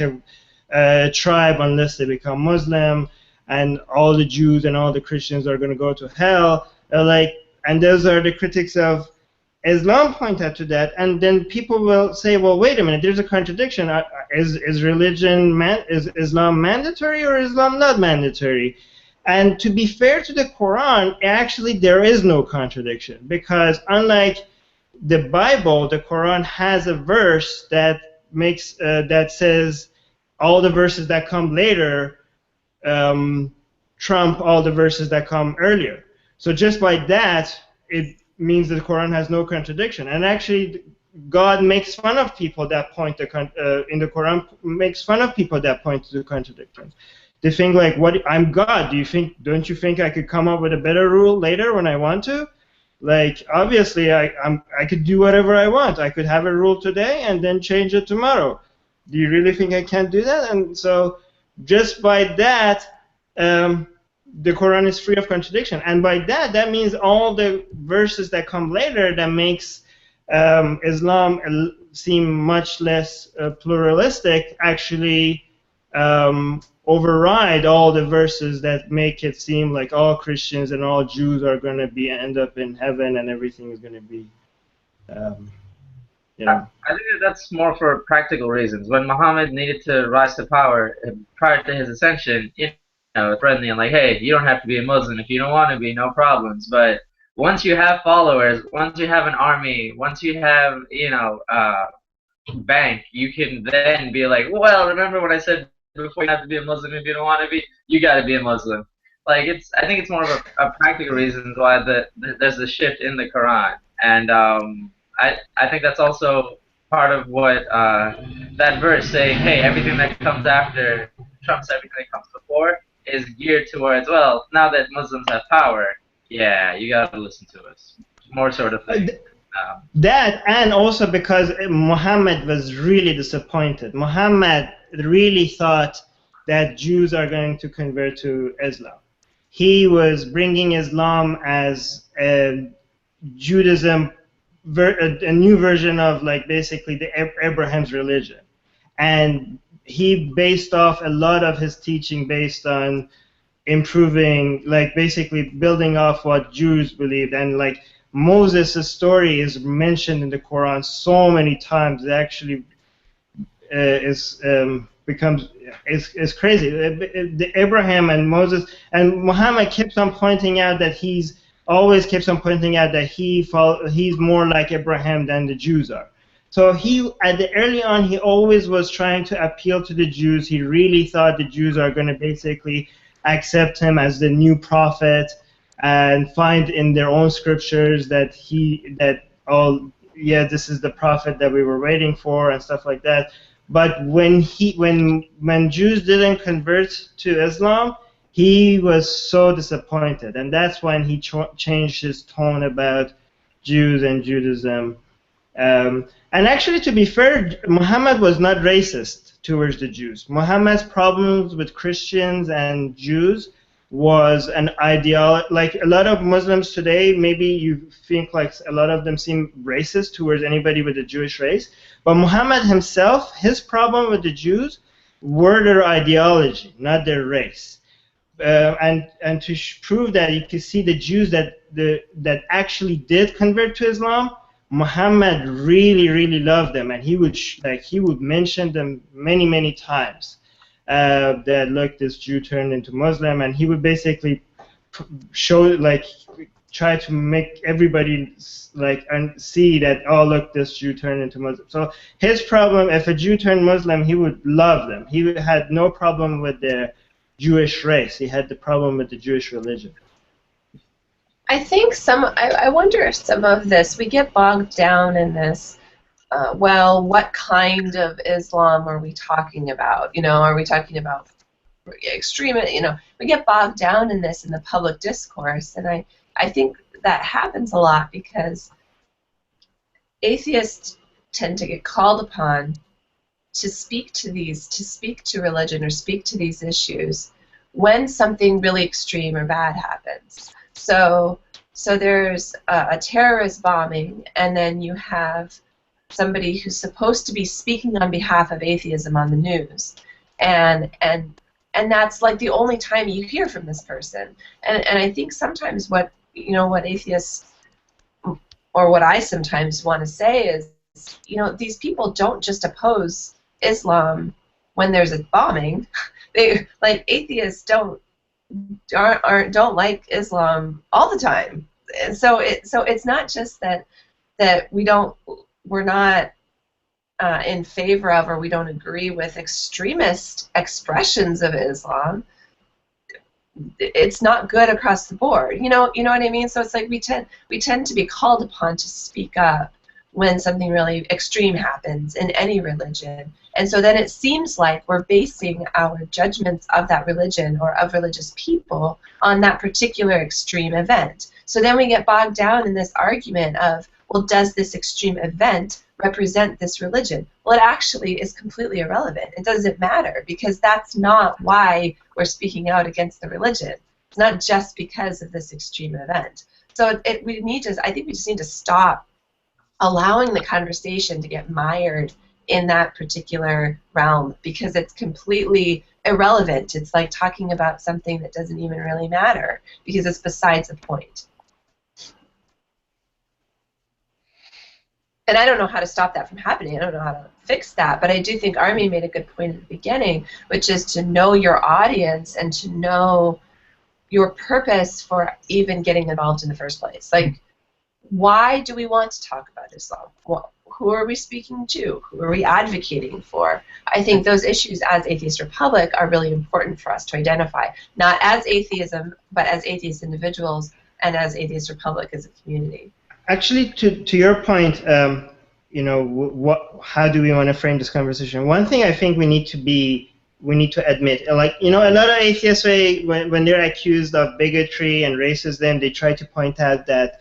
a tribe unless they become Muslim, and all the Jews and all the Christians are going to go to hell. And those are the critics of Islam point out to that, and then people will say, well, wait a minute, there's a contradiction. Is Islam mandatory or Islam not mandatory? And to be fair to the Quran, actually there is no contradiction, because unlike the Bible, the Quran has a verse that makes that says all the verses that come later trump all the verses that come earlier. So just by that, it means that the Quran has no contradiction. And actually, God makes fun of people that point in the Quran makes fun of people that point to the contradictions. They think like, "What? I'm God. Don't you think I could come up with a better rule later when I want to? Like, obviously, I could do whatever I want. I could have a rule today and then change it tomorrow. Do you really think I can't do that?" And so, just by that, the Quran is free of contradiction. And by that, that means all the verses that come later that makes Islam seem much less pluralistic actually override all the verses that make it seem like all Christians and all Jews are going to end up in heaven and everything is going to be, you know. I think that's more for practical reasons. When Muhammad needed to rise to power prior to his ascension, friendly and like, hey, you don't have to be a Muslim if you don't want to be, no problems. But once you have followers, once you have an army, once you have, bank, you can then be like, well, remember what I said before, you have to be a Muslim if you don't want to be, you got to be a Muslim. Like, I think it's more of a practical reasons why there's a shift in the Quran. And I think that's also part of what that verse saying, hey, everything that comes after trumps everything that comes before, is geared towards, well, now that Muslims have power, yeah, you got to listen to us. More sort of thing. That, and also because Muhammad was really disappointed. Muhammad really thought that Jews are going to convert to Islam. He was bringing Islam as Judaism, a new version of like basically the Abraham's religion. And he based off a lot of his teaching based on improving, like basically building off what Jews believed. And like Moses' story is mentioned in the Quran so many times, it actually is crazy. The Abraham and Moses and Muhammad keeps on pointing out that he's more like Abraham than the Jews are. So early on, he always was trying to appeal to the Jews. He really thought the Jews are going to basically accept him as the new prophet and find in their own scriptures that this is the prophet that we were waiting for and stuff like that. But when Jews didn't convert to Islam, he was so disappointed, and that's when he changed his tone about Jews and Judaism. And actually, to be fair, Muhammad was not racist towards the Jews. Muhammad's problems with Christians and Jews was an ideology. Like a lot of Muslims today, maybe you think like a lot of them seem racist towards anybody with a Jewish race. But Muhammad himself, his problem with the Jews were their ideology, not their race. And to prove that, you can see the Jews that actually did convert to Islam, Muhammad really, really loved them, and he would mention them many, many times. That look, this Jew turned into Muslim, and he would basically show try to make everybody like and see that, oh look, this Jew turned into Muslim. So his problem, if a Jew turned Muslim, he would love them. He had no problem with the Jewish race. He had the problem with the Jewish religion. I think I wonder if some of this, we get bogged down in this, well, what kind of Islam are we talking about? You know, are we talking about extreme, you know, we get bogged down in this in the public discourse, and I think that happens a lot because atheists tend to get called upon to speak to religion or speak to these issues when something really extreme or bad happens. So there's a terrorist bombing, and then you have somebody who's supposed to be speaking on behalf of atheism on the news, and that's like the only time you hear from this person. And I think sometimes what atheists, or what I sometimes want to say is, you know, these people don't just oppose Islam when there's a bombing. They, like, atheists don't like Islam all the time. And so it's not just that we're not in favor of, or we don't agree with extremist expressions of Islam. It's not good across the board. You know what I mean? So it's like we tend to be called upon to speak up when something really extreme happens in any religion. And so then it seems like we're basing our judgments of that religion or of religious people on that particular extreme event. So then we get bogged down in this argument of, well, does this extreme event represent this religion? Well, it actually is completely irrelevant. It doesn't matter, because that's not why we're speaking out against the religion. It's not just because of this extreme event. So I think we just need to stop allowing the conversation to get mired in that particular realm, because it's completely irrelevant. It's like talking about something that doesn't even really matter, because it's besides the point. And I don't know how to stop that from happening. I don't know how to fix that. But I do think Armin made a good point at the beginning, which is to know your audience and to know your purpose for even getting involved in the first place. Like, why do we want to talk about Islam? Well, who are we speaking to? Who are we advocating for? I think those issues as Atheist Republic are really important for us to identify, not as atheism, but as atheist individuals and as Atheist Republic as a community. Actually, to your point, you know, how do we want to frame this conversation? One thing I think we need to admit, like, you know, a lot of atheists, when they're accused of bigotry and racism, they try to point out that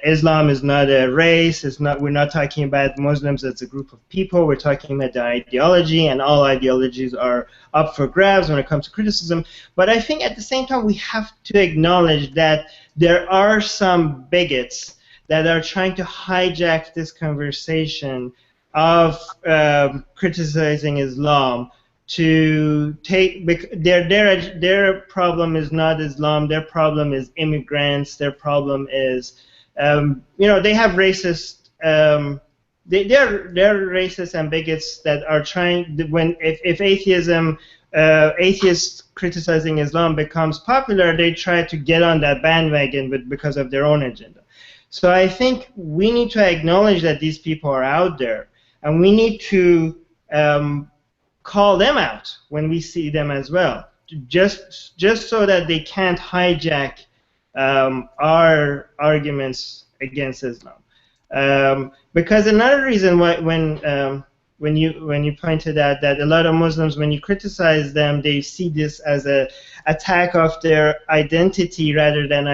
Islam is not a race. We're not talking about Muslims as a group of people. We're talking about the ideology, and all ideologies are up for grabs when it comes to criticism. But I think at the same time we have to acknowledge that there are some bigots that are trying to hijack this conversation of criticizing Islam to take their problem is not Islam. Their problem is immigrants. Their problem is you know, they have racist. They're racist and bigots that are trying. If atheists criticizing Islam becomes popular, they try to get on that bandwagon because of their own agenda. So I think we need to acknowledge that these people are out there, and we need to call them out when we see them as well, just so that they can't hijack our arguments against Islam. Because another reason why, when you pointed out that a lot of Muslims, when you criticize them, they see this as an attack of their identity rather than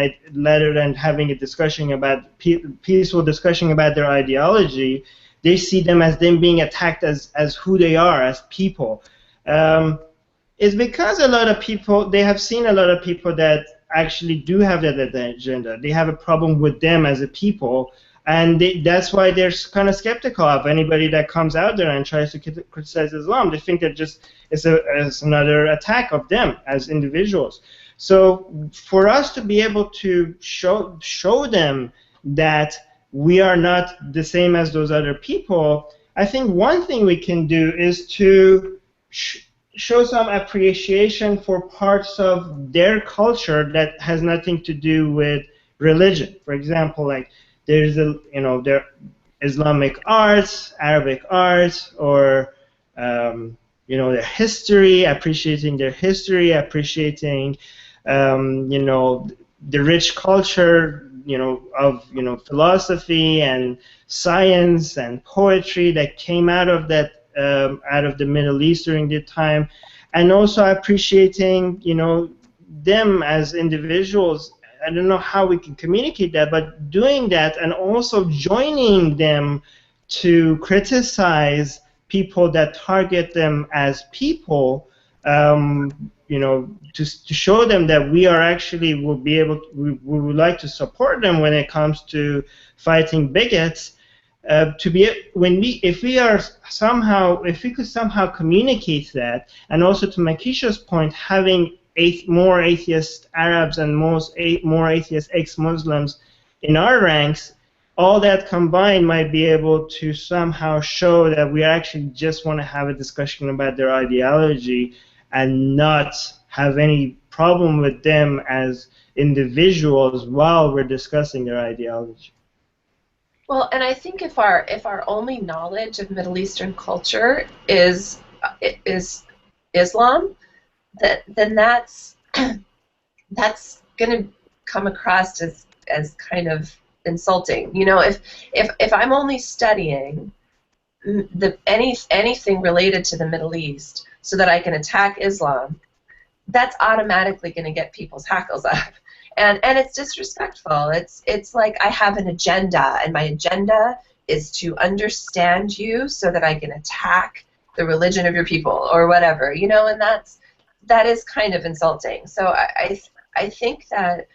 having a discussion about peaceful discussion about their ideology. They see them as them being attacked as who they are as people. It's because a lot of people, they have seen a lot of people that actually do have that agenda. They have a problem with them as a people, and that's why they're kind of skeptical of anybody that comes out there and tries to criticize Islam. They think that just it's another attack of them as individuals. So for us to be able to show them that we are not the same as those other people, I think one thing we can do is to show some appreciation for parts of their culture that has nothing to do with religion. For example, like there's there Islamic arts, Arabic arts, or their history, appreciating their history, appreciating the rich culture of philosophy and science and poetry that came out of that out of the Middle East during the time, and also appreciating them as individuals. I don't know how we can communicate that, but doing that and also joining them to criticize people that target them as people, to show them that we are actually we would like to support them when it comes to fighting bigots. If we could somehow communicate that, and also to Makisha's point, having more atheist Arabs and more atheist ex-Muslims in our ranks, all that combined might be able to somehow show that we actually just want to have a discussion about their ideology and not have any problem with them as individuals while we're discussing their ideology. Well, and I think if our only knowledge of Middle Eastern culture is Islam, then that's going to come across as kind of insulting. If I'm only studying anything related to the Middle East so that I can attack Islam, that's automatically going to get people's hackles up. And it's disrespectful. It's like I have an agenda, and my agenda is to understand you so that I can attack the religion of your people or whatever, and that is kind of insulting. So I think that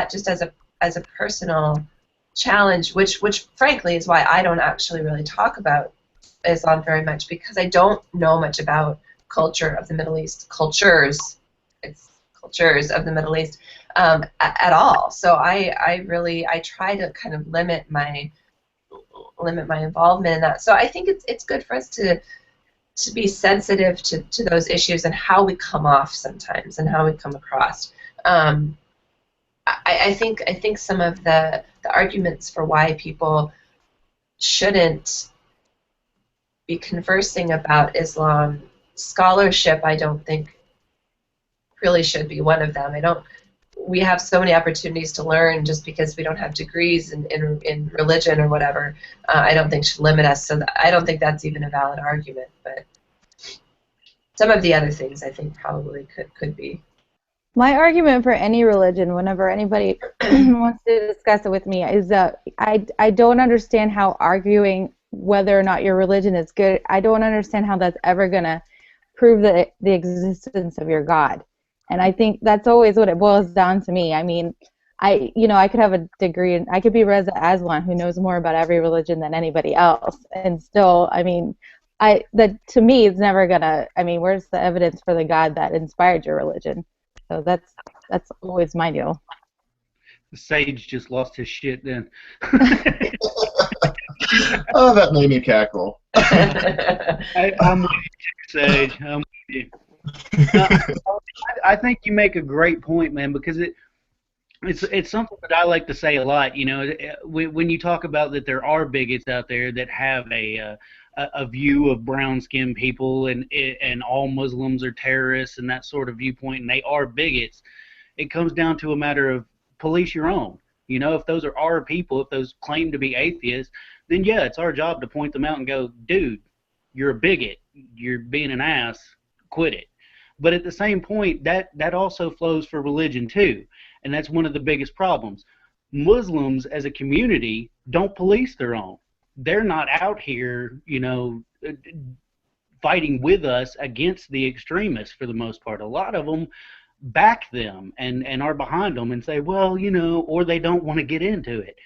just as a personal challenge, which frankly is why I don't actually really talk about Islam very much, because I don't know much about culture of the Middle East, cultures of the Middle East at all. So I try to kind of limit my involvement in that. So I think it's good for us to be sensitive to those issues and how we come off sometimes and how we come across. I think some of the arguments for why people shouldn't be conversing about Islam scholarship, I don't think really should be one of them. We have so many opportunities to learn just because we don't have degrees in religion or whatever. I don't think should limit us. So I don't think that's even a valid argument. But some of the other things I think probably could be. My argument for any religion, whenever anybody wants to discuss it with me, is that I don't understand how arguing whether or not your religion is good, I don't understand how that's ever going to prove the existence of your God. And I think that's always what it boils down to me. I mean, I could have a degree, and I could be Reza Aslan, who knows more about every religion than anybody else, and still, I mean, to me, it's never gonna. I mean, where's the evidence for the God that inspired your religion? So that's always my deal. The sage just lost his shit then. Oh, that made me cackle. I'm with you, Sage. I'm with you. I think you make a great point, man, because it's something that I like to say a lot. When you talk about that there are bigots out there that have a view of brown-skinned people and all Muslims are terrorists and that sort of viewpoint, and they are bigots, it comes down to a matter of police your own. If those are our people, if those claim to be atheists, then yeah, it's our job to point them out and go, dude, you're a bigot, you're being an ass, quit it. But at the same point, that also flows for religion too, and that's one of the biggest problems. Muslims as a community don't police their own. They're not out here, fighting with us against the extremists for the most part. A lot of them back them and are behind them and say, well, or they don't want to get into it.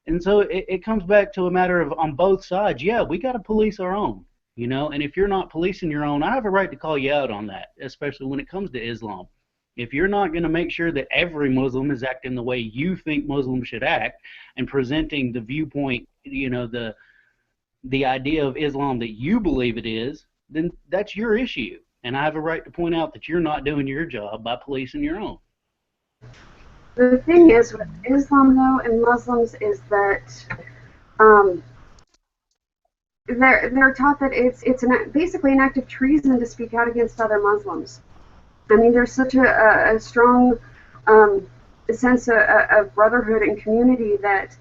And so it comes back to a matter of on both sides, yeah, we got to police our own, and if you're not policing your own, I have a right to call you out on that, especially when it comes to Islam. If you're not going to make sure that every Muslim is acting the way you think Muslims should act and presenting the viewpoint, the idea of Islam that you believe it is, then that's your issue. And I have a right to point out that you're not doing your job by policing your own. The thing is with Islam though and Muslims is that um, they're taught that it's basically an act of treason to speak out against other Muslims. I mean, there's such a strong sense of brotherhood and community that,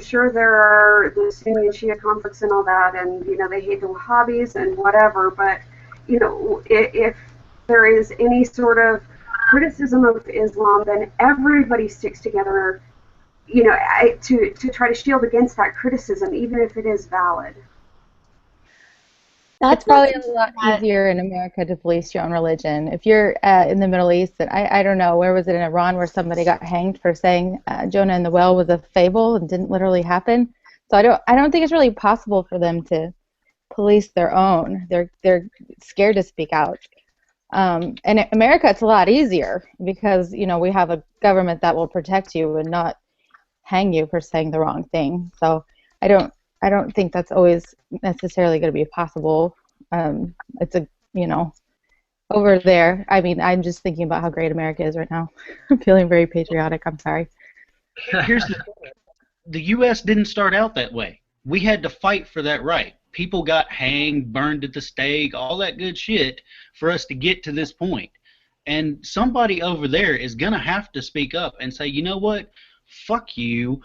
sure, there are the Sunni and Shia conflicts and all that, and, they hate the Wahhabis and whatever, but, if there is any sort of criticism of Islam, then everybody sticks together, to try to shield against that criticism, even if it is valid. It's probably a lot easier in America to police your own religion. If you're in the Middle East, and I don't know, where was it in Iran where somebody got hanged for saying Jonah and the whale was a fable and didn't literally happen? So I don't think it's really possible for them to police their own. They're scared to speak out. And in America, it's a lot easier because we have a government that will protect you and not hang you for saying the wrong thing. So I don't think that's always necessarily going to be possible. It's over there. I mean, I'm just thinking about how great America is right now. I'm feeling very patriotic. I'm sorry. Here's the U.S. didn't start out that way. We had to fight for that right. People got hanged, burned at the stake, all that good shit for us to get to this point. And somebody over there is going to have to speak up and say, you know what? Fuck you.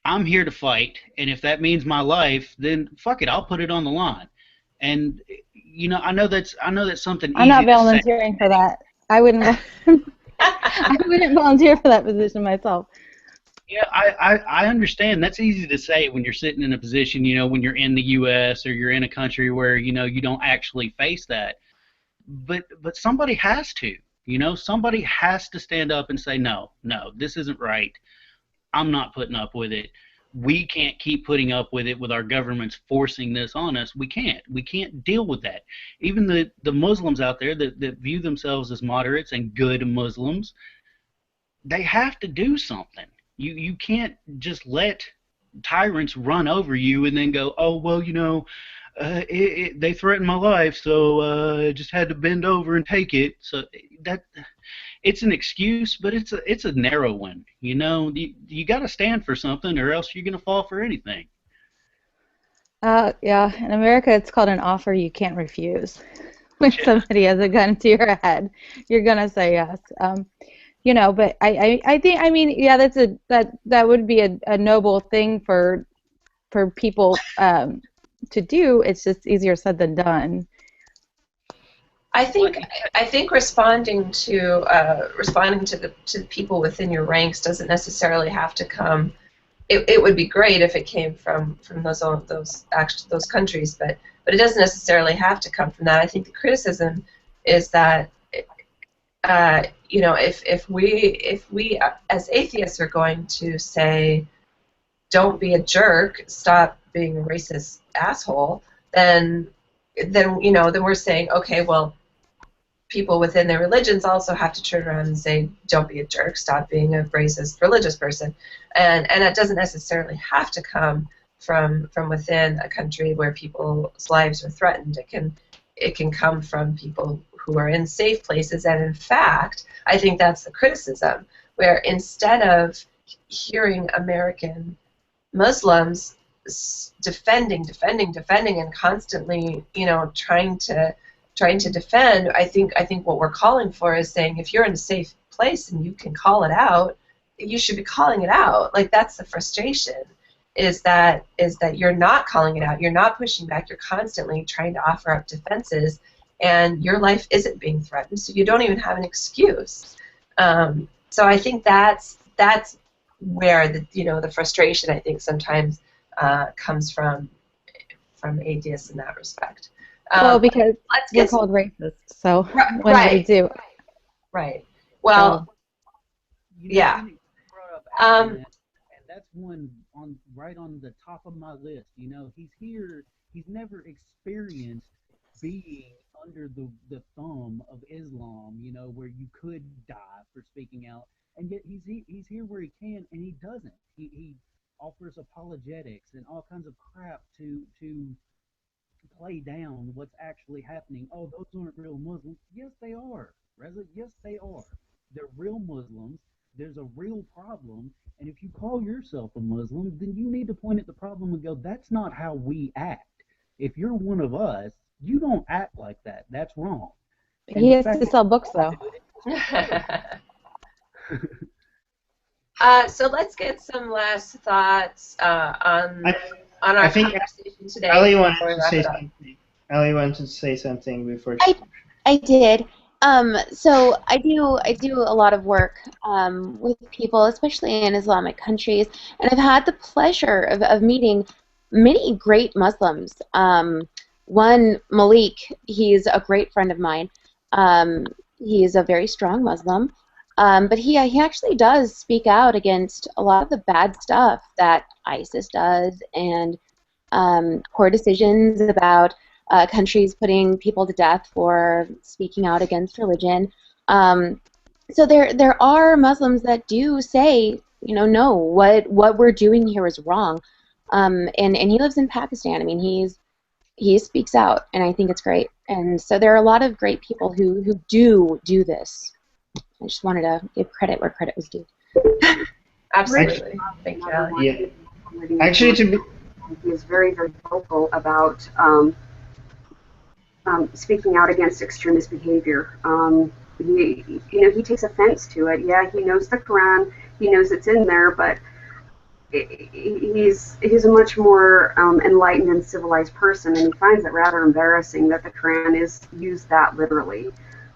I'm here to fight, and if that means my life, then fuck it, I'll put it on the line. And I know that's something. I'm not volunteering for that. I wouldn't. I wouldn't volunteer for that position myself. Yeah, I understand. That's easy to say when you're sitting in a position, when you're in the U.S. or you're in a country where you don't actually face that. But somebody has to. Somebody has to stand up and say, no, this isn't right. I'm not putting up with it. We can't keep putting up with it with our governments forcing this on us. We can't. We can't deal with that. Even the Muslims out there that view themselves as moderates and good Muslims, they have to do something. You can't just let tyrants run over you and then go, oh, well, they threatened my life, so I just had to bend over and take it. So it's an excuse, but it's a narrow one. You got to stand for something, or else you're going to fall for anything. Yeah, in America, it's called an offer you can't refuse. When somebody has a gun to your head, you're gonna say yes. But I think, I mean, yeah, that would be a noble thing for people to do. It's just easier said than done. I think responding to the people within your ranks doesn't necessarily have to come. It would be great if it came from those countries, but it doesn't necessarily have to come from that. I think the criticism is that if we as atheists are going to say, don't be a jerk, stop being a racist asshole, then we're saying, okay, well, people within their religions also have to turn around and say, don't be a jerk, stop being a racist religious person. And it doesn't necessarily have to come from within a country where people's lives are threatened. It can come from people who are in safe places. And in fact, I think that's the criticism, where instead of hearing American Muslims defending and constantly, trying to defend, I think what we're calling for is saying, if you're in a safe place and you can call it out, you should be calling it out. Like, that's the frustration, is that you're not calling it out, you're not pushing back, you're constantly trying to offer up defenses, and your life isn't being threatened, so you don't even have an excuse. So I think that's where the frustration, I think, sometimes comes from atheists in that respect. Well, because we're called racists, so what do we do? Right. Well, yeah. And that's one right on the top of my list. He's never experienced being under the thumb of Islam, where you could die for speaking out, and yet he's here where he can, and he doesn't. He offers apologetics and all kinds of crap to play down what's actually happening. Oh, those aren't real Muslims. Yes, they are. Reza, yes, they are. They're real Muslims there's a real problem, and if you call yourself a Muslim, then you need to point at the problem and go, that's not how we act. If you're one of us, you don't act like that. That's wrong. He has to sell books, though. So let's get some last thoughts on our conversation today. Ellie wanted to say something. Ellie wanted to say something before. I did. So I do a lot of work with people, especially in Islamic countries, and I've had the pleasure of meeting many great Muslims. One, Malik, he's a great friend of mine. He is a very strong Muslim, but he actually does speak out against a lot of the bad stuff that ISIS does, and poor decisions about countries putting people to death for speaking out against religion. So there are Muslims that do say, no, what we're doing here is wrong. And he lives in Pakistan. I mean, he speaks out, and I think it's great. And so there are a lot of great people who do this. I just wanted to give credit where credit was due. Absolutely. Thank you, Ellie. Yeah. Actually, he is very, very vocal about speaking out against extremist behavior. He takes offense to it. Yeah, he knows the Quran. He knows it's in there, but he's a much more enlightened and civilized person, and he finds it rather embarrassing that the Quran is used that literally.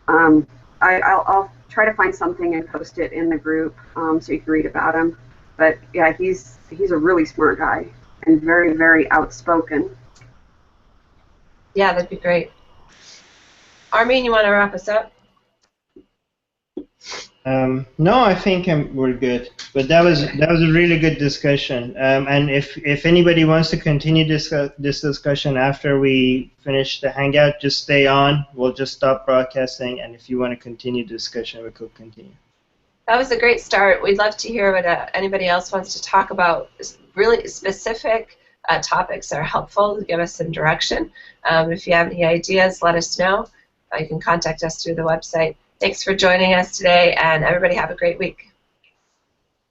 I'll try to find something and post it in the group so you can read about him. But yeah, he's a really smart guy and very, very outspoken. Yeah, that'd be great. Armin, you want to wrap us up? No, I think we're good. But that was a really good discussion. And if anybody wants to continue this discussion after we finish the Hangout, just stay on. We'll just stop broadcasting, and if you want to continue the discussion, we could continue. That was a great start. We'd love to hear what anybody else wants to talk about. Really specific topics that are helpful to give us some direction. If you have any ideas, let us know. You can contact us through the website. Thanks for joining us today, and everybody have a great week.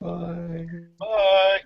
Bye. Bye.